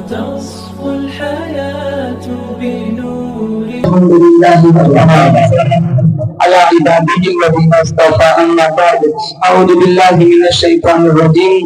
وتصفو الحياة بنور. الحمد لله على عباده الذين اصطفى. أما بعد أعوذ بالله من الشيطان الرجيم.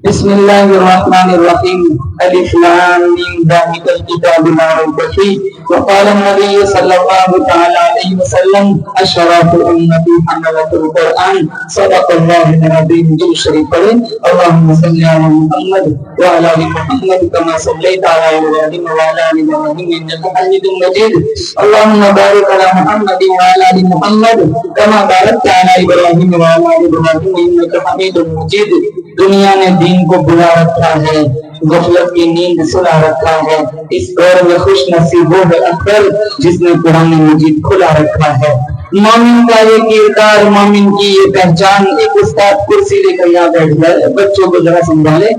بسم الله الرحمن الرحيم. ألف لام ميم ذلك الكتاب لا ريب فيه. وقال النبي صلى الله تعالى عليه وسلم أشرف أمتي حملة القرآن. صدق الله العظيم. جو شریف پڑھیں اللهم صل على محمد وعلى آل محمد كما صليت على إبراهيم وعلى آل إبراهيم إنك حميد مجيد. اللهم بارك على محمد وعلى آل محمد كما باركت على إبراهيم وعلى آل إبراهيم إنك حميد مجيد. دنیا نے دین کو بلا رکھا ہے، غفلت کی نیند سلا رکھا ہے. اس دور میں خوش نصیب وہ ہے اکثر جس نے قرآن مجید کھلا رکھا ہے. مومن کا یہ کردار، مومن کی یہ پہچان. ایک استاد کرسی لے کر یہاں بیٹھ جائے، بچوں کو ذرا سمجھالے.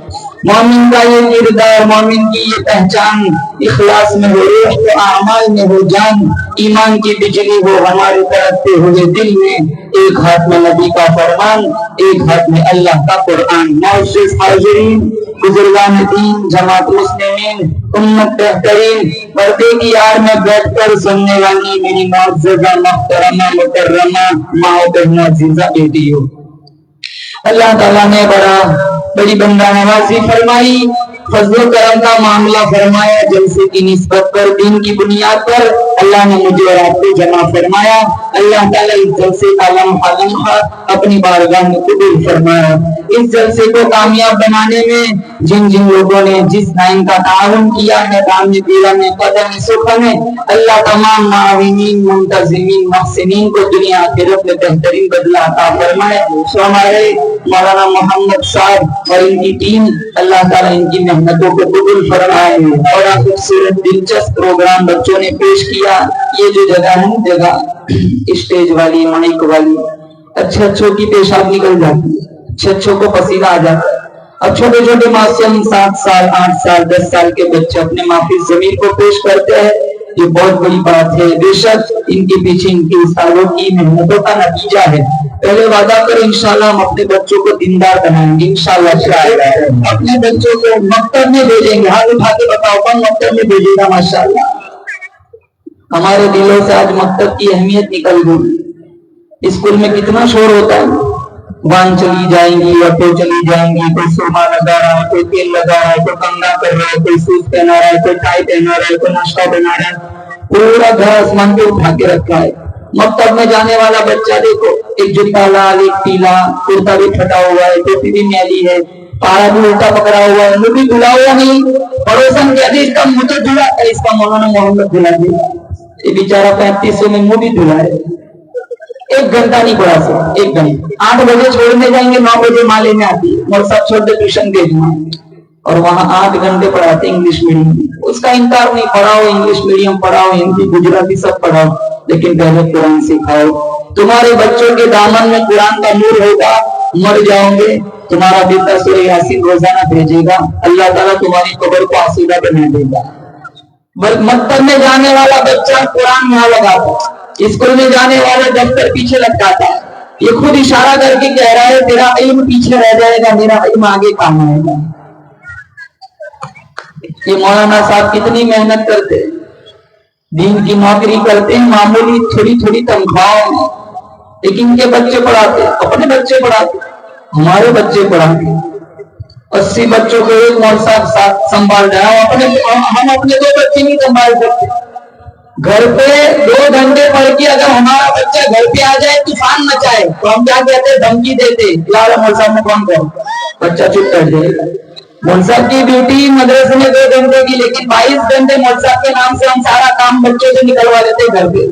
مومن کا یہ کردار، مومن کی یہ پہچان، اخلاص میں ہو روح تو اعمال میں ہو جان. ایمان کی بجلی ہو ہمارے تڑپتے ہوئے دل میں. ایک ہاتھ میں نبی کا فرمان، ایک ہاتھ میں اللہ کا قرآن. معزز حاضرین، بزرگان دین، جماعت مسلمین، امت بہترین، پردے کی آڑ میں بیٹھ کر سننے والی میری معززہ محترمہ مکرمہ ماں و بہنوں عزیزہ بیٹیوں، اللہ تعالیٰ نے بڑی بندہ نوازی فرمائی، فضل و کرم کا معاملہ فرمایا. جلسے کی نسبت پر، دین کی بنیاد پر اللہ نے مجھے اور آپ کو جمع فرمایا. اللہ تعالیٰ اس جلسے کا لمحہ لمحہ اپنی بارگاہ میں قبول فرمایا. اس جلسے کو کامیاب بنانے میں جن جن لوگوں نے جس لائن کا تعاون کیا ہے، دام دیرہ میں قدم سخن ہے، اللہ تمام معاونین، منتظمین، محسنین کو دنیا آخرت میں بہترین بدلہ عطا فرمائے. ہمارے مولانا محمد صاحب اور ان کی ٹیم، اللہ تعالیٰ ان کی محنتوں کو قبول فرمائے. بڑا خوبصورت دلچسپ پروگرام بچوں نے پیش کیا. یہ جو جگہ ہے جگہ اسٹیج والی، مائک والی، اچھوں کی پیشاب نکل جاتی ہے، اچھوں کو پسینہ آ جاتا ہے. اب چھوٹے چھوٹے معصوم 7 سال 8 سال 10 سال کے بچے اپنے معافی ضمیر کو پیش کرتے ہیں. یہ بہت بڑی بات ہے. بے شک ان کے پیچھے ان کے استادوں کی محنتوں کا نتیجہ ہے. پہلے وعدہ کریں انشاءاللہ ہم اپنے بچوں کو دیندار بنائیں گے. انشاءاللہ اپنے بچوں کو مکتب میں بھیجیں گے. ہاتھ اٹھا کے بتاؤ کون مکتب میں بھیجے گا؟ ماشاءاللہ ہمارے دلوں سے آج مکتب کی اہمیت نکل گئی. اسکول میں کتنا شور ہوتا ہے، وان چلی جائیں گی، آٹو چلی جائیں گی، کوئی سرما لگا رہا ہے، کوئی تیل لگا رہا ہے، کوئی کنگا کر رہا ہے، کوئی سوٹ پہنا رہا ہے، کوئی ٹائی پہنا رہا ہے، کوئی ناشتہ بنا رہا ہے. پورا گھر آسمان پہ اٹھا کے رکھا ہے. مکتب میں جانے والا بچہ دیکھو، ایک جوتا لال، ایک پیلا، کرتا بھی پھٹا ہوا ہے، ٹوپی بھی میلی ہے، پارا بھی الٹا پکڑا ہوا ہے، منہ بھی دھلا ہوا نہیں. پڑوسن کہتے اس کا منہ تو دھلا ہے، اس کا مولانا محمد دھلا دیا. یہ بیچارہ 3500 میں منہ بھی دھلا ہے. 1 گھنٹہ نہیں پڑھا سکتا. 1 گھنٹہ 8 بجے چھوڑنے جائیں گے، 9 بجے ماں لینے آتی ہے، اور سب چھوڑ کے ٹیوشن بھیجنا، اور وہاں 8 گھنٹے پڑھاتے انگلش میڈیم. اس کا انکار نہیں، پڑھاؤ انگلش میڈیم، پڑھاؤ ہندی گجراتی سب پڑھاؤ، لیکن پہلے قرآن سکھاؤ. تمہارے بچوں کے دامن میں قرآن کا نور ہوگا، مر جاؤ گے تمہارا بیٹا سورہ یاسین روزانہ بھیجے گا، اللہ تعالیٰ تمہاری قبر کو آسودہ بنا دے گا. مکتب میں جانے والا بچہ قرآن یہاں لگاتا، اسکول میں جانے والا دفتر پیچھے لٹکاتا ہے. یہ خود اشارہ کر کے کہہ رہا ہے تیرا علم پیچھے رہ جائے گا، میرا علم آگے کام آئے گا. یہ مولانا صاحب کتنی محنت کرتے ہیں، دین کی نوکری کرتے ہیں، معمولی تھوڑی تھوڑی تنخواہوں میں، لیکن ان کے بچے پڑھاتے، اپنے بچے پڑھاتے، ہمارے بچے پڑھاتے. 80 بچوں کو ایک مول صاحب ساتھ سنبھال رہا ہے. ہم اپنے 2 بچے نہیں سنبھال سکتے. گھر پہ 2 گھنٹے پڑھ کے اگر ہمارا بچہ گھر پہ آ جائے طوفان مچائے تو ہم کیا کہتے ہیں؟ دھمکی دیتے یار مول صاحب نے کون کہا، بچہ چپ کر جائے گا. مول صاحب کی ڈیوٹی مدرسے میں 2 گھنٹے کی، لیکن 22 گھنٹے مول صاحب کے نام سے ہم سارا کام بچوں سے نکلوا لیتے گھر پہ.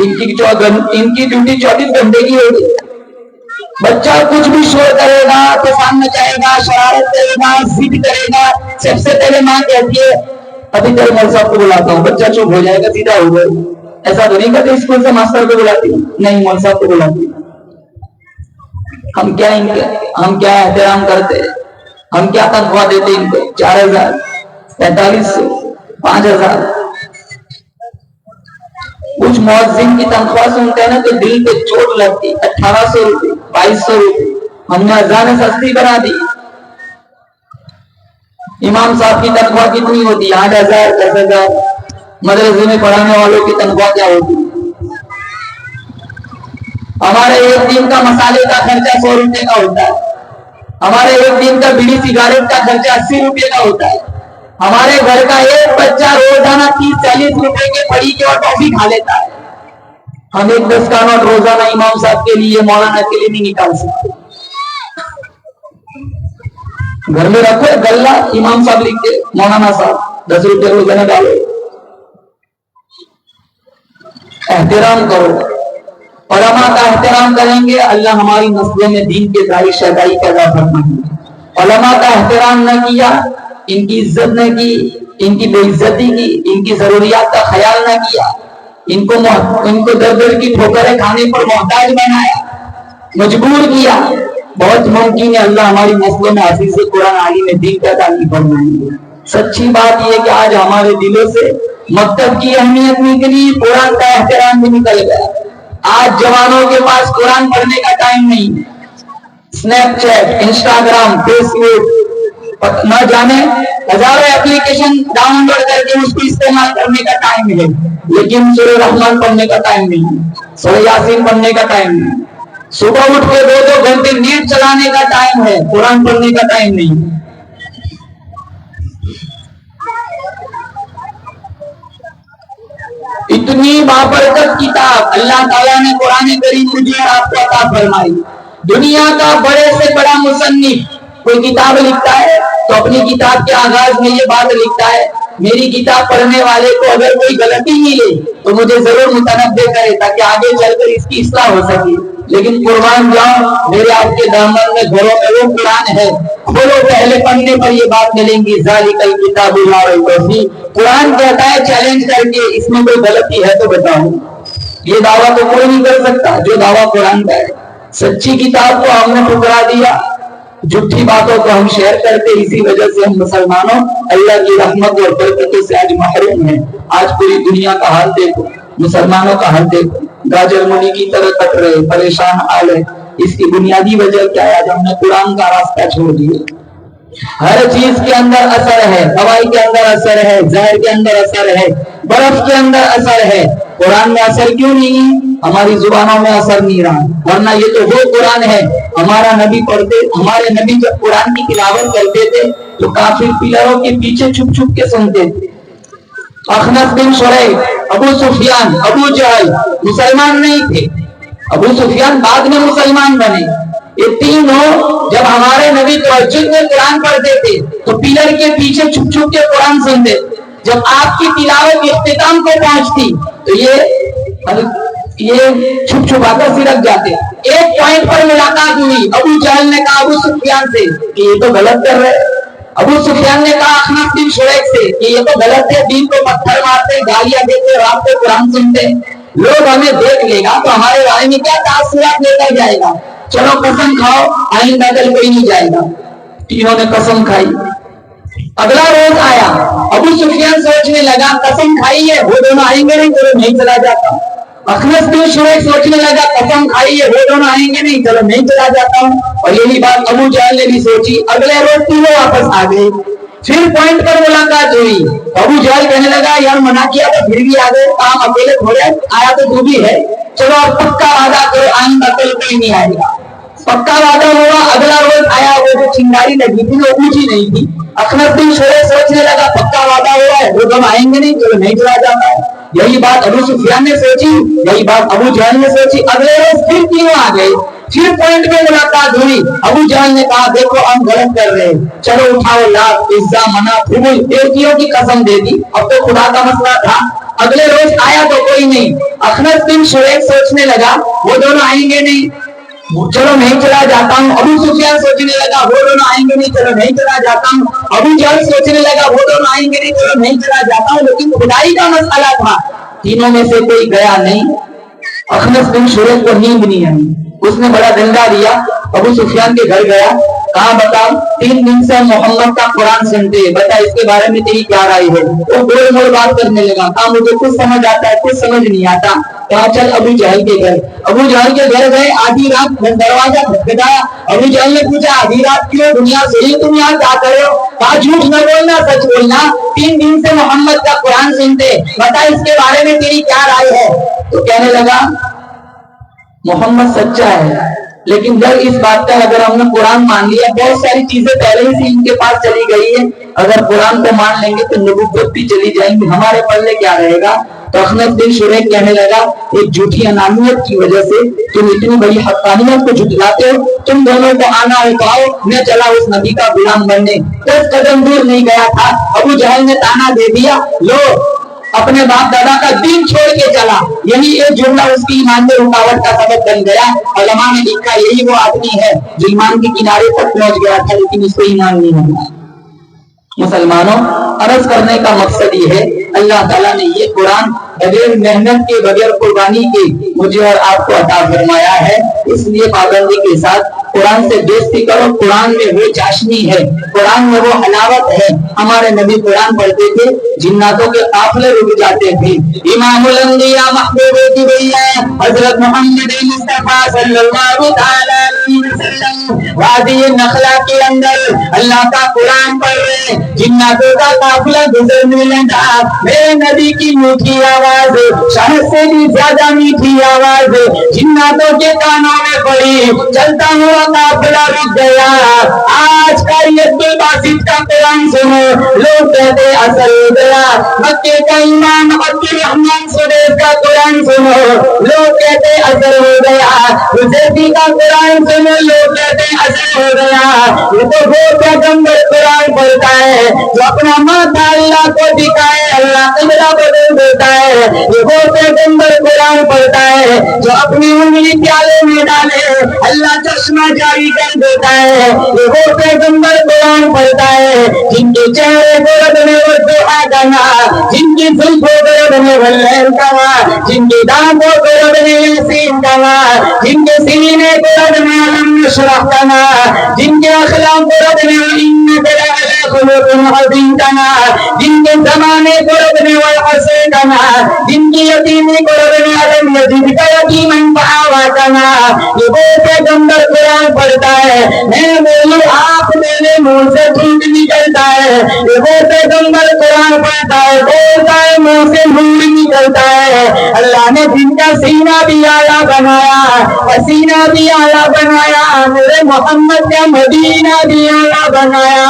ان کی ڈیوٹی 24 گھنٹے کی ہوگی. بچہ کچھ بھی شور کرے گا، طوفان مچائے گا، شرارت کرے گا، ضد کرے گا، سب سے پہلے ماں کہتی ہے ابھی تک مول صاحب کو بلاتا ہوں. بچہ چپ ہو جائے گا، سیدھا ہو جائے گا. ایسا تو نہیں کرتے اسکول سے ماسٹر کو بلاتی، نہیں مول صاحب کو بلاتی. ہم کیا احترام کرتے، ہم کیا تنخواہ دیتے ان کو؟ 4000 4500 5000. کچھ مؤذن کی تنخواہ سنتے ہیں نا تو دل پہ چوٹ لگتی. 1800 روپے 2200 روپے ہم نے اذان سستی بنا دی. امام صاحب کی تنخواہ کتنی ہوتی ہے؟ 8,000 10,000. مدرسے میں پڑھانے والوں کی تنخواہ کیا ہوتی؟ ہمارے ایک دن کا مسالے کا خرچہ 100 روپے کا ہوتا ہے. ہمارے ایک دن کا بیڑی سگاریٹ کا خرچہ 80 روپے کا ہوتا ہے. ہمارے گھر کا ایک بچہ روزانہ 30-40 روپے کے پڑی کے اور ٹافی کھا لیتا ہے. ہم ایک 10 کا نوٹ روزانہ امام صاحب کے لیے مولانا کے لیے نہیں نکال سکتے. گھر میں رکھو گلہ امام صاحب لکھتے مولانا صاحب 10 روپے روزانہ ڈالو. احترام کرو. علماء کا احترام کریں گے اللہ ہماری نسلوں میں دین کے داعش شہدائی پیدا فرمائیں گے. علماء کا احترام نہ کیا, ان کی عزت نہ کی, ان کی بے عزتی کی, ان کی ضروریات کا خیال نہ کیا, ان کو در در کی ٹھوکریں کھانے پر محتاج بنایا, مجبور کیا, بہت ممکن ہے اللہ ہماری نسلوں میں حفیظ قرآن عالم دین پیدا نہیں فرمائیں گے. سچی بات یہ کہ آج ہمارے دلوں سے مکتب کی اہمیت نکلی, قرآن کا احترام بھی نکل گیا. آج جوانوں کے پاس قرآن پڑھنے کا ٹائم نہیں. اسنیپ چیٹ, انسٹاگرام, فیس بک, نہ جانے ہزاروں اپلیکیشن ڈاؤن لوڈ کر کے اس کو استعمال کرنے کا ٹائم ہے, لیکن سورہ رحمان پڑھنے کا ٹائم نہیں, سورہ یاسین پڑھنے کا ٹائم نہیں. صبح اٹھ کے 2-2 گھنٹے نیٹ چلانے کا ٹائم ہے, قرآن پڑھنے کا ٹائم نہیں. اتنی بابرکت کتاب اللہ تعالیٰ نے قرآن کریم مجھے آپ کو عطا فرمائی. دنیا کا بڑے سے بڑا مصنف کوئی کتاب لکھتا ہے تو اپنی کتاب کے آغاز میں یہ بات لکھتا ہے, میری کتاب پڑھنے والے کو اگر کوئی غلطی ملے تو مجھے ضرور متنبہ کرے تاکہ آگے چل کر اس کی اصلاح ہو سکے. لیکن قربان جاؤ میرے آپ کے دامن میں گھروں میں وہ قرآن ہے, کھولو پہلے پڑھنے پر یہ بات ملیں گی ذالک الکتاب لا ریب فیہ. قرآن کہتا ہے چیلنج کر کے اس میں کوئی غلطی ہے تو بتاؤ. یہ دعویٰ تو کوئی نہیں کر سکتا جو دعویٰ قرآن کا ہے. سچی کتاب کو ہم نے ٹھکرا دیا, جھوٹی باتوں کو ہم شیئر کرتے, اسی وجہ سے ہم مسلمانوں اللہ کی رحمت اور برکتوں سے آج محروم ہیں. آج پوری دنیا کا حال دیکھو, مسلمانوں کا حال دیکھو, گاجر منی کی طرح کٹ رہے, پریشان حال ہے. اس کی بنیادی وجہ کیا ہے؟ آج ہم نے قرآن کا راستہ چھوڑ دیا. ہر چیز کے اندر اثر ہے, دوائی کے اندر اثر ہے, زہر کے اندر اثر ہے, برف کے اندر اثر ہے. قرآن میں اثر کیوں نہیں؟ ہماری زبانوں میں اثر نہیں رہا, ورنہ یہ تو وہ قرآن ہے. ہمارا نبی پڑھتے, ہمارے نبی جب قرآن کی تلاوت کرتے تھے تو کافر پلروں کے پیچھے چھپ چھپ کے سنتے تھے. اخنس بن شریح, ابو سفیان, ابو جہل مسلمان نہیں تھے. ابو سفیان بعد میں مسلمان بنے. یہ تینوں جب ہمارے نبی تہجد میں قرآن پڑھتے تھے تو پلر کے پیچھے چھپ چھپ کے قرآن سنتے. جب آپ کی تلاوت اختتام کو پہنچتی تو یہ چھپ چھپا کر سرک جاتے. ایک پوائنٹ پر ملاقات ہوئی, ابو جہل نے کہا ابو سفیان سے کہ یہ تو غلط کر رہے. ابو سفیان نے کہا اخنس بن شریح سے کہ یہ تو غلط ہے, دین کو پتھر مارتے, گالیاں دیتے, رات کو قرآن سنتے. لوگ ہمیں دیکھ لے گا تو ہمارے بارے میں کیا تاثرات لے کر جائے گا. چلو قسم کھاؤ آئندہ کل کوئی نہیں جائے گا. تینوں نے قسم کھائی. اگلا روز آیا, ابو سفیان سوچنے لگا قسم کھائی ہے وہ دونوں آئیں گے نہیں, چلو نہیں چلا جاتا ہوں. اخنس بن شریح سوچنے لگا قسم کھائی ہے وہ دونوں آئیں گے نہیں, چلو نہیں چلا جاتا ہوں. اور یہی بات ابو جہل نے بھی سوچی. اگلے روز تینوں واپس آ گئے. پھر پوائنٹ پر ملاقات ہوئی. ابو جہل کہنے لگا یار منع کیا تو پھر بھی آ گئے, کام اکیلے تھوڑے, آیا تو تو بھی ہے, چلو اب پکا وعدہ کرو آئندہ کل کوئی نہیں آئے گا. پکا وعدہ ہوا. اگلا روز آیا, وہ جو چنگاری لگی تھی وہ اونچی نہیں تھی. اخنس بن شریح سوچنے لگا پکا وعدہ ہوا ہے وہ دونوں آئیں گے نہیں, چلو نہیں چلا جاتا ہے. یہی بات ابو سفیان نے سوچی, یہی بات ابو جہل نے سوچی. اگلے روز پھر تینوں آ گئے. پھر پوائنٹ میں ملاقات ہوئی. ابو جہل نے کہا دیکھو ہم غلط کر رہے, چلو اٹھاؤ لات, عزا, منع, پھول, دیوتیوں کی قسم دے دی. اب تو خدا کا مسئلہ تھا. اگلے روز آیا تو کوئی نہیں. اخنس بن شریح سوچنے لگا وہ دونوں آئیں گے نہیں, چلو نہیں چلا جاتا ہوں. ابو سفیان سوچنے لگا وہ دونوں آئیں گے نہیں, چلو نہیں چلا جاتا ہوں. ابو جہل سوچنے لگا وہ دونوں آئیں گے نہیں, چلو نہیں چلا جاتا ہوں. لیکن خدائی کا مسئلہ تھا, تینوں میں سے کوئی گیا نہیں. اخنس بن شریح کو نیند نہیں آئی. اس نے بڑا ڈنڈا دیا, ابو سفیان کے گھر گیا, کہا بتا 3 دن سے محمد کا قرآن سنتے, بتا اس کے بارے میں تیری کیا رائے ہے. وہ گول مول بات کرنے لگا, کہا مجھے کچھ سمجھ آتا ہے کچھ سمجھ نہیں آتا. کہا چل ابو جہل کے گھر. ابو جہل کے گھر گئے, آدھی رات دروازہ کھٹکھٹایا. ابو جہل نے پوچھا آدھی رات کیوں, دنیا سے ہی تم یہاں کیا کر رہے ہو. کہا جھوٹ نہ بولنا سچ بولنا, 3 دن سے محمد کا قرآن سنتے, بتا اس کے بارے میں تیری کیا رائے ہے. تو کہنے لگا محمد سچا ہے, لیکن جب اس بات کا اگر ہم نے قرآن مان لیا, بہت ساری چیزیں پہلے ہی سے ان کے پاس چلی گئی ہے, اگر قرآن کو مان لیں گے تو نبوت بھی چلی جائیں گی, ہمارے پلے کیا رہے گا. تو اخنس بن شریح کہنے لگا ایک جھوٹی انانیت کی وجہ سے تم اتنی بڑی حقانیت کو جھٹلاتے ہو, تم دونوں کو آنا ہو تو آؤ, میں چلا اس نبی کا غلام بننے. 10 قدم دور نہیں گیا تھا, ابو جہل نے تانا دے دیا, لو اپنے باپ دادا کا دین چھوڑ کے چلا. یہی ایک جملہ اس کی ایمان میں رکاوٹ کا سبب بن گیا. علماء نے لکھا یہی وہ آدمی ہے جو ایمان کے کنارے تک پہنچ گیا تھا لیکن اس کو ایمان نہیں ہوا. مسلمانوں, عرض کرنے کا مقصد یہ ہے, اللہ تعالیٰ نے یہ قرآن بغیر محنت کے بغیر قربانی کے مجھے اور آپ کو عطا فرمایا ہے. اس لیے پابندی کے ساتھ قرآن سے دوستی کرو. قرآن میں وہ چاشنی ہے, قرآن میں وہ حلاوت ہے. ہمارے نبی قرآن پڑھتے تھے, جناتوں کے قافلے رک جاتے تھے. امام الانبیاء محبوب کی بھیا حضرت محمد مصطفیٰ صلی اللہ علیہ وسلم وادی نخلا کے اندر اللہ کا قرآن پڑھ رہے, جناتوں کا قافلہ گزرنے لگا. میرے نبی کی میٹھی آواز, شہد سے بھی زیادہ میٹھی آواز جناتوں کے کانوں میں پڑی. چلتا ہوا قافلہ رک گیا. آج کا یہ عبدالباسط کا قرآن سنو, لوگ کہتے اثر ہو گیا. مکے کا امام عبدالرحمن سدیس کا قرآن سنو, لوگ کہتے اثر ہو گیا. حذیفی کا قرآن سنو, لوگ کہتے اثر ہو گیا. یہ تو وہ پیغمبر قرآن پڑھتا ہے جو اپنا ماتھا اللہ کو دکھائے, اللہ قبلہ بدل دیتا ہے. یہ وہ پیغمبر قرآن پڑھتا ہے جو اپنی انگلی پیالے میں ڈالے, اللہ چشمہ جاری کر دیتا ہے. یہ وہ پیغمبر قرآن پڑھتا ہے جن کے چہرے کو ربنے والدعا کرنا, جن کی زلفوں کو ربنے واللیل کرنا, جن کی دانتوں کو ربنے یاسین کرنا, جن کے سینے کو ربنے علم نشرح کرنا, جن کے اخلاق کو ربنے وَإِنَّكَ لَعَلَىٰ خُلُقٍ عَظِيمٍ کرنا, جن کے زمانے کو ربنے والحسے کرنا, جن کی یتیمی کو ربنے علم یزید کا یتیمن پہاوا کرنا. یہ وہ پیغمبر قرآن پڑھتا ہے, میں بولوں آپ میرے منہ سے جھوٹ نکلتا ہے. یہ وہ پیغمبر قرآن پڑھتا ہے, بولتا ہے منہ سے جھوٹ نکلتا ہے. اللہ نے جن کا سینہ بھی اعلیٰ بنایا, پسینہ بھی اعلیٰ بنایا, میرے محمد کا مدینہ بھی اعلیٰ بنایا.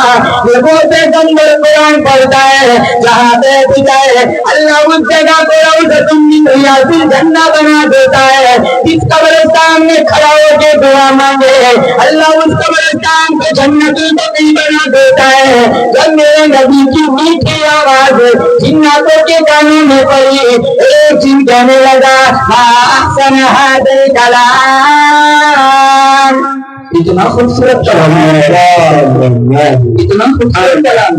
یہ وہ پیغمبر قرآن پڑھتا ہے, جہاں بیٹھ جائے اللہ اس جگہ کو روضۃ من ریاض الجنہ بنا دیتا ہے. اس قبرستان میں کھڑا ہو کے دعا مانگے, اللہ اس قبرستان کو جنت البقیع بنا دیتا ہے. جب میرے نبی کی میٹھی آواز جناتوں کے کانوں میں پڑی, ایک جن کہنے لگا ما احسن ھذا الکلام, اتنا خوبصورت کلام ہے, اتنا خوبصورت کلام.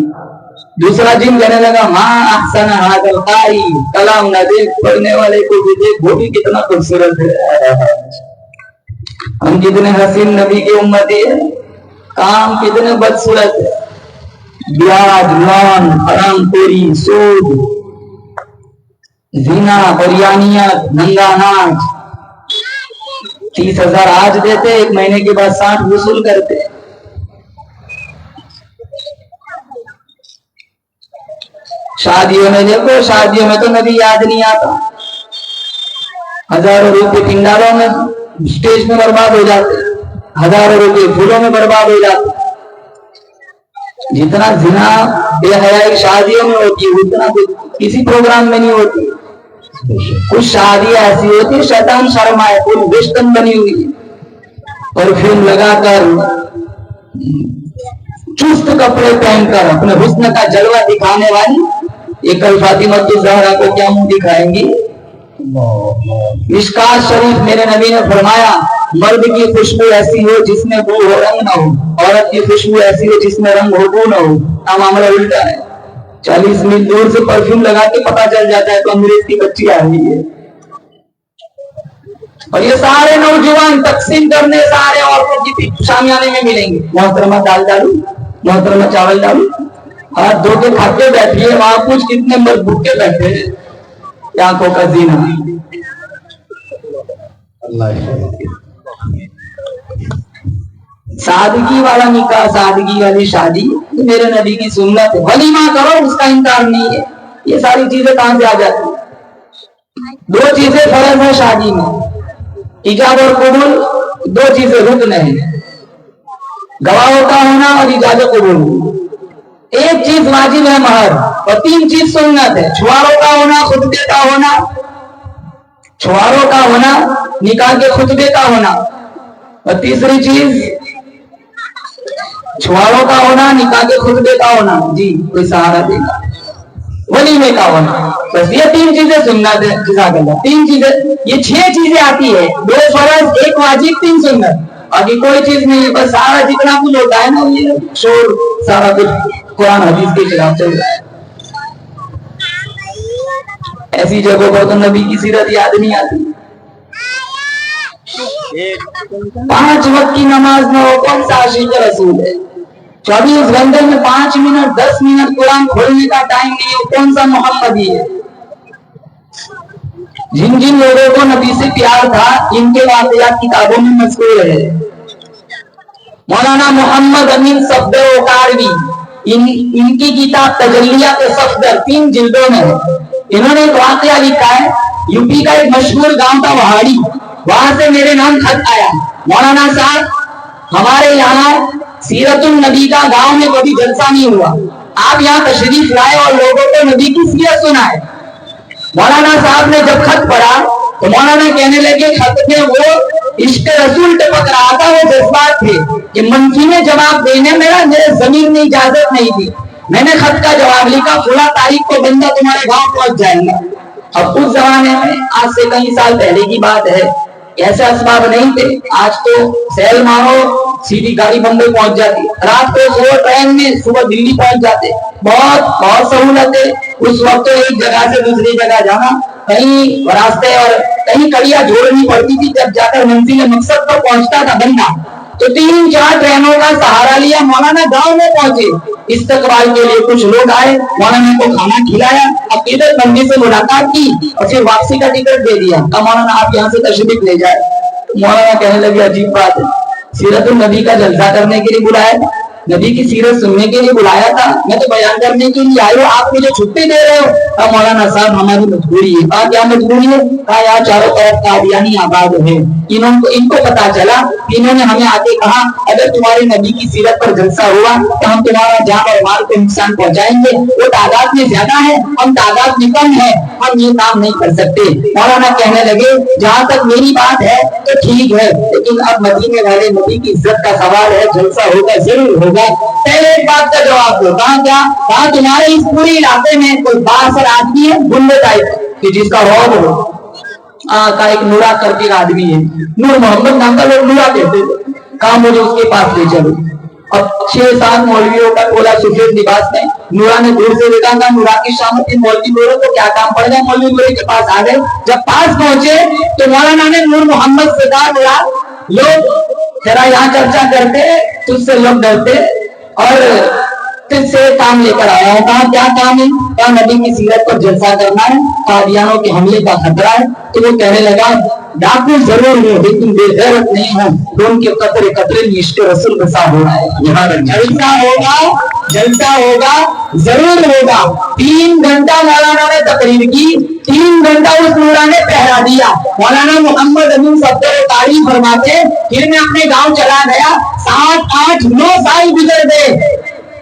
دوسرا جن کہنے لگا ما احسن ھذا القاری, کلام نازل پڑھنے والے کو بھی دیکھ, وہ بھی کتنا خوبصورت ہے. ہم کتنے حسین نبی کی امتی ہے, کام کتنے بدصورت ہے. بیاج, لون, حرام خوری, سود, زنا, بریانیت, ننگا ناچ. 30,000 آج دیتے, 1 مہینے کے بعد 60 وصول کرتے. شادیوں میں دیکھو, شادیوں میں تو نبی یاد نہیں آتا, ہزاروں روپے پنڈالوں میں اسٹیج میں برباد ہو جاتے, ہزاروں روپے پھولوں میں برباد ہو جاتے. جتنا زنا بے حیائی شادیوں میں ہوتی ہے اتنا کسی پروگرام میں نہیں ہوتی. کچھ شادیاں ایسی ہوتی, شیطان شرمائے, پوری ویسٹرن بنی ہوئی, پرفیوم لگا کر, چست کپڑے پہن کر اپنے حسن کا جلوہ دکھانے والی. یہ کل فاطمہ الزہرا کو کیا منہ دکھائیں گی. مشکات شریف میرے نبی نے فرمایا مرد کی خوشبو ایسی ہو جس میں بو ہو رنگ نہ ہو, عورت کی خوشبو ایسی ہو جس میں رنگ ہو بو نہ ہو. معاملہ الٹا ہے. 40 میل دور سے پرفیوم لگا کے پتا چل جاتا ہے تو انگریز کی بچی آ رہی ہے. اور یہ سارے نوجوان تقسیم کرنے سارے عورتوں کی شامیانے میں ملیں گے. محترمہ دال ڈالو, محترمہ چاول ڈالو, ہاتھ دھو کے کھا کے بیٹھیے. وہاں کچھ کتنے مرد بھوکے بیٹھے ہیں. آنکھوں کا زینہ. سادگی والا نکاح, سادگی والی شادی میرے نبی کی سنت ہے. ولیمہ کرو, اس کا انکار نہیں ہے. یہ ساری چیزیں کہاں سے آ جاتی ہیں؟ دو چیزیں فرض ہے شادی میں, ایجاب اور قبول. دو چیزیں رکن ہیں, گواہوں کا ہونا اور ایجاب قبول. ایک چیز واجب ہے مہر, اور تین چیز سنت ہے. چھواروں کا ہونا, خطبے کا ہونا, چھواروں کا ہونا, نکاح کے خطبے کا ہونا, اور تیسری چیز چھواروں کا ہونا, نکاح کے خطبے کا ہونا. جی کوئی سہارا دے گا, ولیمے کا ہونا. بس یہ تین چیزیں سنت ہے. جزاک اللہ. تین چیزیں, یہ 6 چیزیں آتی ہے. 2 فرض, 1 واجب, 3 سنت. آگے کوئی چیز نہیں ہے. بس سارا جتنا کچھ ہوتا ہے نا, یہ شور سارا کچھ قرآن حدیث کے خلاف چل رہا ہے. ایسی جگہوں پر تو نبی کی سیرت یاد نہیں آتی. 5 وقت کی نماز نہ ہو, کون سا عاشق رسول ہے؟ 24 گھنٹے میں 5 منٹ 10 منٹ قرآن کھولنے کا ٹائم نہیں ہے, کون سا محمدی ہے؟ جن جن لوگوں کو نبی سے پیار تھا, ان کے واقعات کتابوں میں مذکور ہے. مولانا محمد امین صفدر اوکاروی, ان کی کتاب تجلیات صفدر 3 جلدوں میں ہے. انہوں نے ایک واقعہ لکھا ہے. یوپی کا ایک مشہور گاؤں تھا وہاڑی, وہاں سے میرے نام خط آیا, مولانا صاحب ہمارے یہاں سیرت النبی کا گاؤں میں کبھی جلسہ نہیں ہوا, آپ یہاں تشریف لائے اور لوگوں کو نبی کی سیرت سنائے. مولانا صاحب نے جب خط پڑھا تو مولانا کہنے لگے خط میں وہ عشق رسول ٹپک رہا تھا, وہ جذبات تھے کہ منفی میں جواب دینے میرے ضمیر نے اجازت نہیں دی. میں نے خط کا جواب لکھا, فلاں تاریخ کو بندہ تمہارے گاؤں پہنچ جائے گا. اب اس زمانے میں, آج سے کئی سال پہلے کی بات ہے, ایسے اسباب نہیں تھے. آج تو سیل مارو, سیدھی گاڑی بمبئی پہنچ جاتی, رات کو سو ٹرین میں صبح دلی پہنچ جاتے. بہت سہولت ہے. اس وقت تو ایک جگہ سے دوسری جگہ جانا, کہیں راستے اور کہیں کڑیاں جوڑنی پڑتی تھی, جب جا کر منزل مقصد پر پہنچتا تھا بندہ. تو 3-4 ٹرینوں کا سہارا لیا, مولانا گاؤں میں پہنچے. استقبال کے لیے کچھ لوگ آئے, مولانا کو کھانا کھلایا, عقیدت مندی سے ملاقات کی, اور پھر واپسی کا ٹکٹ دے دیا. مولانا آپ یہاں سے تشریف لے جائے. مولانا کہنے لگے عجیب بات ہے, سیرت النبی کا جلسہ کرنے کے لیے بلایا تھا, نبی کی سیرت سننے کے لیے بلایا تھا, میں تو بیان کرنے کے لیے آئے ہو, آپ مجھے چھٹی دے رہے ہو. کہا مولانا صاحب ہماری مجبوری ہے. کہا کیا مجبوری ہے؟ کہا یہاں چاروں طرف قادیانی آباد ہے. ان کو پتا چلا, انہوں نے ہمیں آ کے کہا اگر تمہارے نبی کی سیرت پر جلسہ ہوا تو ہم تمہارا جان اور مال کو نقصان پہنچائیں گے. وہ تعداد میں زیادہ ہے, ہم تعداد میں کم ہے, ہم یہ کام نہیں کر سکتے. مولانا کہنے لگے جہاں تک میری بات ہے تو ٹھیک ہے, لیکن اب مدینے والے نبی کی عزت کا سوال ہے, جلسہ ہوگا ضرور ہوگا. پہلے ایک بات کا جواب دو. کہاں کیا؟ کہاں تمہارے اس پورے علاقے میں کوئی بااثر آدمی ہے گنڈے ٹائپ کہ جس کا روب ہو؟ کا ایک نورا کرتی آدمی ہے, نور محمد نام کا لوگ نورا کہتے تھے. کہاں مجھے اس کے پاس لے چلو. اب 6-7 مولویوں کا ٹولا سفید لباس میں, نورا نے دور سے دیکھا, کہا نورا کی شامت ان مولوی نوروں کو کیا کام پڑ گیا. مولوی نورے کے پاس آ گئے. جب پاس پہنچے تو مولانا نے نور محمد سے کہا نورا لوگ تیرا یہاں چرچا کرتے, تجھ سے لوگ ڈرتے, اور تجھ سے کام لے کر آیا ہوں. کہا کیا کام ہے؟ کہا نبی کی سیرت پر جلسہ کرنا ہے, قادیانوں کے حملے کا خطرہ ہے. تو وہ کہنے لگا ڈاکو ضرور ہوں لیکن بے غیرت نہیں ہوں, تو ان کے قطرے قطرے میں عشق رسول بسا ہو رہا ہے. جلسہ ہوگا ضرور ہوگا. 3 گھنٹہ مولانا نے تقریر کی, 3 گھنٹہ اس نورا نے پہرا دیا. مولانا محمد امین صفدر تعریف فرماتے, پھر میں اپنے گاؤں چلا گیا. 7, 8, 9 سال گزر گئے.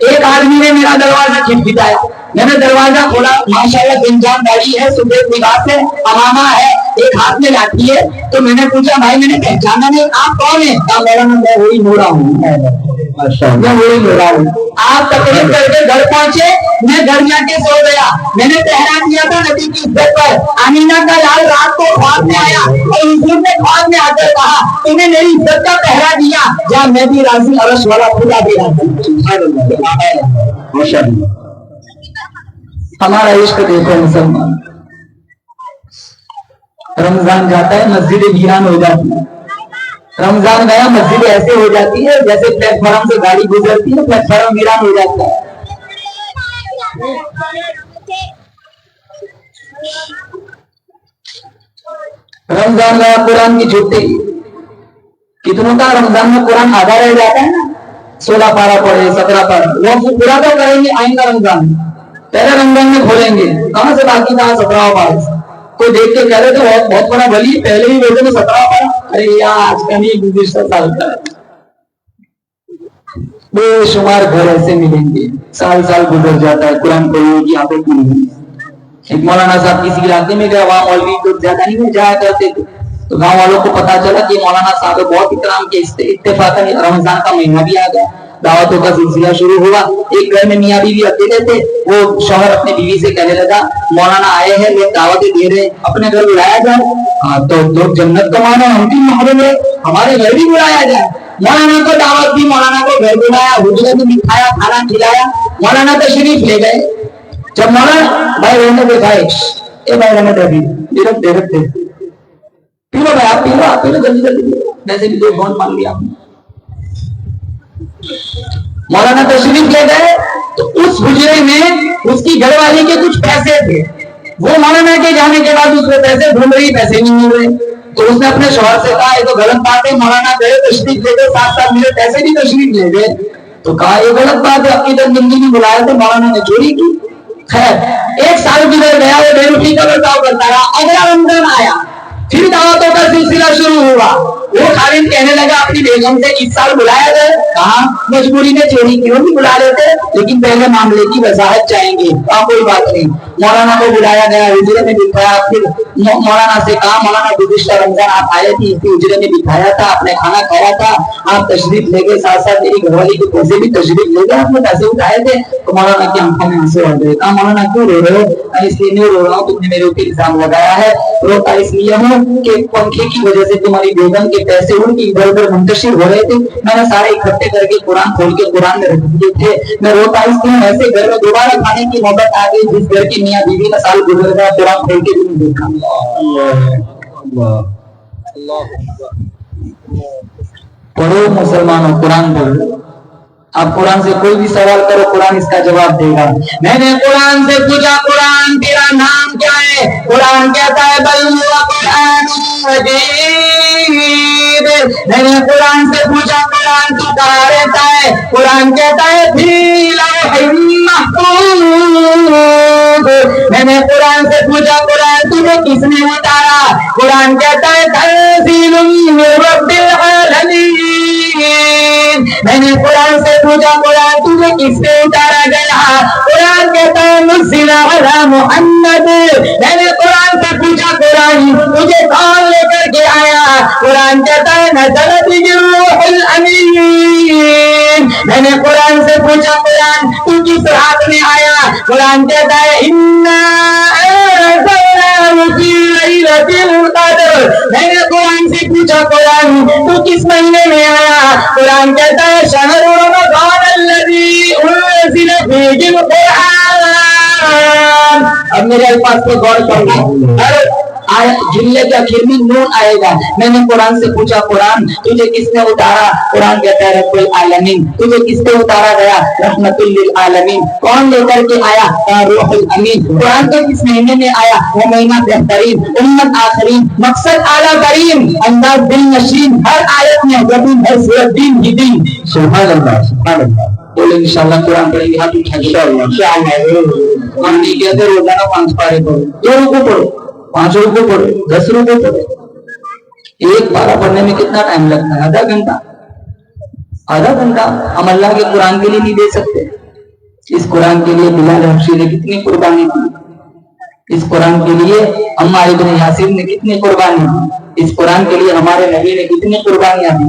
ایک آدمی نے میرا دروازہ کھٹکھٹایا, میں نے دروازہ کھولا. ماشاءاللہ گنجان داڑھی ہے, سفید لباس ہے, امامہ ہے, ایک ہاتھ میں لاٹھی ہے. تو میں نے پوچھا بھائی میں نے پہچانا نہیں, آپ کون ہیں؟ کہا مولانا میں وہی نورا ہوں, میں وہی نورا ہوں. آپ تقریر کر کے گھر پہنچے, میں گھر جا کے سو گیا. میں نے پہرا دیا تھا نبی کی عزت پر. امینہ کا لال رات کو خواب میں آیا اور حضور نے خواب میں آ کر کہا تمہیں میری عزت کا پہرا دیا, جہاں میں بھی راضی, عرش والا خدا بھی راضی. ہمارا عشق دیکھو مسلمان, رمضان جاتا ہے مسجدیں ویران ہو جاتی ہیں. رمضان گیا مسجد ایسے ہو جاتی ہے جیسے پلیٹ فارم سے گاڑی گزرتی ہے, پلیٹ فارم ویران ہو جاتا ہے. رمضان گیا قرآن کی چھٹی, کتنوں کا رمضان میں قرآن آدھا رہ جاتا ہے نا, 16 پارہ پڑھے 17 پارہ, وہ پورا تو کریں گے آئندہ رمضان میں. پہلے رمضان میں کھولیں گے, کہاں سے باقی کہاں 17 پارہ. کوئی دیکھ کے کہہ رہے تھے بہت بڑا ولی, پہلے ہی بولتے 17 پارہ. ارے یار آج کا نہیں گزشتہ سال کا ہے. بے شمار گھر ایسے ملیں گے, سال سال گزر جاتا ہے قرآن پڑھنے کی عادت نہیں. ایک مولانا صاحب کسی علاقے میں گئے, وہاں مولوی تو زیادہ نہیں جایا کرتے تھے, تو گاؤں والوں کو پتا چلا کہ مولانا صاحب بہت اکرام کے اتفاقاً رمضان کا مہینہ بھی آ گیا, دعوتوں کا سلسلہ شروع ہوا. ایک گھر میں میاں بیوی اکیلے تھے, وہ شوہر اپنے بیوی سے کہنے لگا مولانا آئے ہیں, لوگ دعوتیں دے رہے, اپنے گھر بلایا جائے. ہاں تو لوگ جنت کمانا ہم بھی محروم ہے, ہمارے گھر بھی بلایا جائے. مولانا کو دعوت دی, مولانا کو گھر بلایا, حجرے میں بٹھایا, کھانا کھلایا. مولانا تشریف لے گئے. جب مولانا بھائی رہنے دیکھا, اے بھائی رہنے دے رکھتے پی لو بھائی, آپ پی لو, آپ پی لو جلدی جلدی, ویسے بھی 2 بہت مان لیا آپ نے. مولانا تشریف لے گئے تو اس حجرے میں اس کی گھر والی کے کچھ پیسے تھے. وہ مولانا کے جانے کے بعد اس میں پیسے ڈھونڈ رہی, پیسے نہیں مل رہے. تو اس نے اپنے شوہر سے کہا یہ تو غلط بات ہے, مولانا گئے تشریف لے گئے, ساتھ ساتھ میرے پیسے بھی تشریف لے گئے. تو کہا یہ غلط بات ہے, اپنی تک زندگی میں بلایا تو مولانا نے چوری کی. خیر 1 سال گزر گیا, وہ بے روٹی کا برتاؤ کرتا رہا. اگلا رمضان آیا, پھر دعوتوں کا سلسلہ شروع ہوا. وہ خالد کہنے لگا اپنی بیگم سے اس سال بلایا جائے. کہا مجبوری میں چوری کیوں نہیں بلا لیتے, لیکن پہلے معاملے کی وضاحت چاہیں گے. کوئی بات نہیں. مولانا کو بلایا گیا, حجرے میں بٹھایا. پھر مولانا سے کہا مولانا گزشتہ رمضان آپ آئے تھے, اسی حجرے میں بٹھایا تھا, آپ نے کھانا کھایا تھا, آپ تشریف لے گئے, ساتھ ساتھ میری گھر والی کے پیسے بھی تشریف لے گئے, آپ نے پیسے اٹھائے تھے. تو مولانا کی آنکھوں میں آنسو آ گئے. کہا مولانا کیوں رو رہے ہو؟ اس لیے نہیں رو رہا ہوں, تم نے میرے اوپر الزام لگایا ہے. روتا اس لیے ہوں کہ پنکھے کی وجہ سے تمہاری بیگم کے پیسے ان کی ادھر ادھر منتشر ہو رہے تھے, میں نے سارے اکٹھے کر کے قرآن کھول کے قرآن میں رکھ دیے تھے. میں روتا اس لیے ایسے گھر میں دوبارہ کھانے کی محبت آ گئی جس گھر کی میاں بیوی کا سال گزر گیا, قرآن کھول کے بھی نہیں دیکھا. پڑھو مسلمانوں, قرآن پڑھو. آپ قرآن سے کوئی بھی سوال کرو, قرآن اس کا جواب دے گا. میں نے قرآن سے پوچھا قرآن تیرا نام کیا ہے؟ قرآن کہتا ہے بل ہوا قرآن مجید. میں نے قرآن سے پوچھا قرآن تو کہاں رہتا ہے؟ قرآن کہتا ہے فی لوح محفوظ. میں نے قرآن سے پوچھا قرآن تمہیں کس نے اتارا؟ قرآن کہتا ہے تنزیل من رب العالمین. میں نے قرآن سے پوچھا قرآن تمہیں کس سے اتارا گیا؟ قرآن کہتا ہے نزل علی محمد. میں نے قرآن سے پوچھا قرآن تجھے کون لے کر کے آیا؟ قرآن کہتا ہے نزل به الروح الامین. میں نے قرآن سے پوچھا قرآن تو کس رات میں آیا؟ قرآن کہتا ہے انا انزلناه فی لیلۃ القدر. میں نے قرآن سے پوچھا قرآن تو کس مہینے میں آیا؟ قرآن کہتا ہے شہر رمضان الذی انزل فیہ القرآن. اب میرے الفاظ پہ غور کرنا, ہر جملے کے آخر میں نون آئے گا. میں نے قرآن سے پوچھا قرآن تجھے کس نے اتارا؟ قرآن کہتا ہے رب العالمین. تجھے کس سے اتارا گیا؟ رحمت للعالمین. کون لے کر کے آیا؟ روح الامین. قرآن کے کس مہینے میں آیا؟ وہ مہینہ بہترین, امت آخرین, مقصد اعلیٰ کریم, انداز دل نشین. ہر آیت میں زبین ہر صورت دین ہی دین. سبحان اللہ سبحان اللہ. بولے انشاءاللہ قرآن پڑھیں گے, ہاتھ اٹھا کے انشاءاللہ. ہم نہیں کہتے روزانہ 5 پارے پڑھو, 2 رکوع پڑھو, 5 رکوع پڑھو, 10 رکوع پڑھو. ایک پارہ پڑھنے میں کتنا ٹائم لگتا ہے؟ آدھا گھنٹہ. آدھا گھنٹہ ہم اللہ کے قرآن کے لیے نہیں دے سکتے. اس قرآن کے لیے بلال حبشی نے کتنی قربانی کی, اس قرآن کے لیے عمار ابن یاسر نے کتنی قربانی کی, اس قرآن کے لیے ہمارے نبی نے کتنی قربانیاں دی.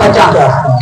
50।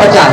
50।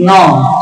9।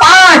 5।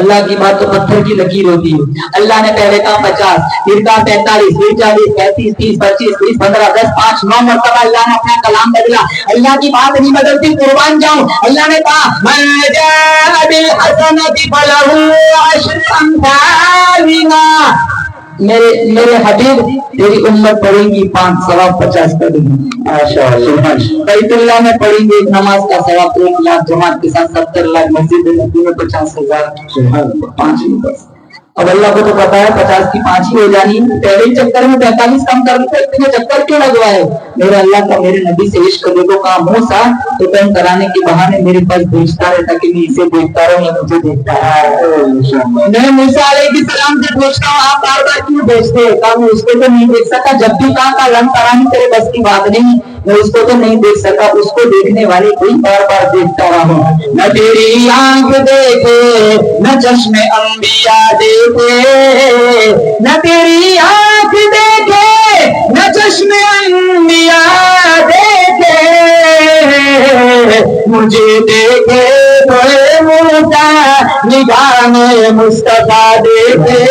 اللہ کی بات تو پتھر کی لکیر ہوتی ہے. اللہ نے پہلے کہا 50، پھر کہا 45، پھر 40، 35، 30، 25، 20، 15، 10، 5، 9 مرتبہ اللہ نے اپنا کلام بدلا. اللہ کی بات نہیں بدلتی، قربان جاؤں. اللہ نے کہا من جاء بالحسنۃ فلہ عشر امثالها. میرے حبیب تیری امت پڑھیں گی 5 ثواب 50 کر دیں گی. بیت اللہ میں پڑھیں گے ایک نماز کا ثواب 1 لاکھ، جماعت کے ساتھ 70 لاکھ، مسجد نبی میں 50,000. 5 ہی بس. اب اللہ کو تو پتا ہے 50 کی 5 ہی ہو جانی. پہلے ہی چکر میں 45 کم کر لیتے، اتنے چکر کیوں لگوائے؟ میرے اللہ کا میرے نبی سے عشق دیکھو کہا موسیٰ تو تم کرانے کے بہانے میرے پاس بھیجتا رہتا کہ میں اسے دیکھتا رہوں یا مجھے دیکھتا رہا. میں موسیٰ علیہ السلام سے پوچھتا ہوں آپ بار بار کیوں بھیجتے؟ کہا میں اس کو تو نہیں دیکھ سکتا. جب بھی کہا کا رنگ کرانی تیرے بس کی بات نہیں، میں اس کو تو نہیں دیکھ سکا، اس کو دیکھنے والے کوئی بار بار دیکھتا رہا ہوں. نہ تیری آنکھ دیکھے نہ چشم انبیاء دیکھے، نہ تیری آنکھ دیکھے نہ چشم انبیاء دیکھے، مجھے دیکھے تو موسیٰ نگاہ میں مصطفیٰ دیکھے.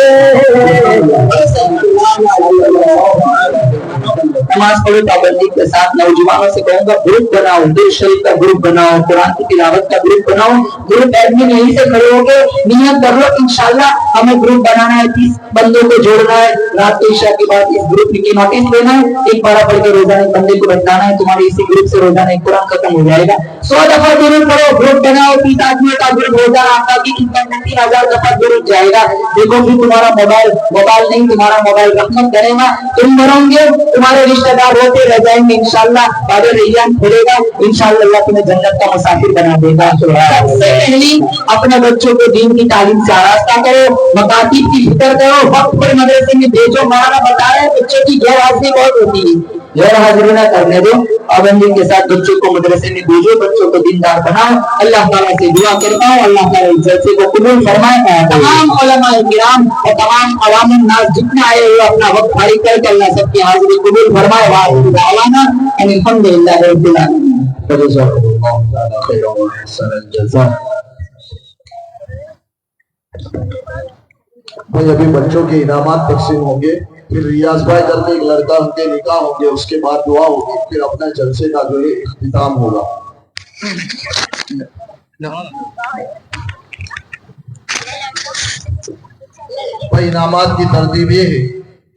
نماز پڑھو پابندی کے ساتھ. نوجوانوں سے کہوں گا گروپ بناؤ، درود شریف کا گروپ بناؤ، قرآن کی تلاوت کا گروپ بناؤ. گروپ ایڈمن یہیں سے کھڑے ہو کے نیت کر لو انشاءاللہ ہمیں گروپ بنانا ہے، 30 بندوں کو جوڑنا ہے. رات کو عشاء کے بعد اس گروپ کی نوٹس لینا ہے، ایک بارہ پڑھ کے روزانہ ایک بندے کو بتانا ہے. تمہارے اسی گروپ سے روزانہ ایک قرآن ختم ہو جائے گا. 100 دفعہ درود پڑھو، گروپ بناؤ، 30 آدمیوں کا گروپ روزانہ آپ کی خدمت میں 3000 دفعہ درود جائے گا. دیکھو پھر تمہارا موبائل نہیں، تمہارا موبائل رحمت کرے گا. تم بنو گے، تمہارے رشتہ دار ہوتے رہ جائیں گے. انشاءاللہ باب ریان کھلے گا، انشاءاللہ اللہ تمہیں جنت کا مسافر بنا دے گا. سب سے پہلی اپنے بچوں کو دین کی تعلیم سے آراستہ کرو، مکاتب کی فکر کرو، وقت پر مدرسے میں بھیجو. مولانا بتا رہے ہیں بچوں کی غیر حاضری بہت ہوتی ہے، غیر حاضری نہ کرنے دو. پابندی کے ساتھ بچوں کو مدرسے میں بھیجو، بچوں کو دیندار بناؤ. اللہ تعالیٰ سے دعا کرتا ہوں اللہ تعالیٰ اس جلسے کو قبول فرمائے. تمام علماء کرام اور تمام عوام الناس جتنے آئے ہوئے اپنا وقت فارغ کر کے اللہ سب کی حاضری قبول فرمائے. وآخر دعوانا ان الحمد للہ رب العالمین. بھائی ابھی بچوں کے انعامات تقسیم ہوں گے، پھر ریاض بھائی گھر میں ایک لڑکا ان کے نکاح ہوں گے، اس کے بعد دعا ہوگی، پھر اپنے جلسے کا جو ہے اختتام ہوگا. بھائی انعامات کی ترتیب یہ ہے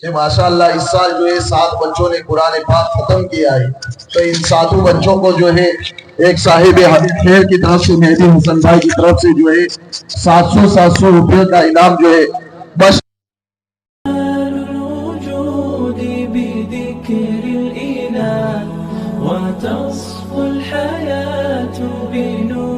کہ ماشاءاللہ اس سال جو ہے 7 بچوں نے قرآن پاک ختم کیا ہے، تو ان 7 بچوں کو جو ہے ایک صاحب خیر کی طرف سے مہدی حسن بھائی کی طرف سے جو ہے 700 روپے کا انعام جو ہے بس. الوجود بذكر الإله وتصفو الحياة بنور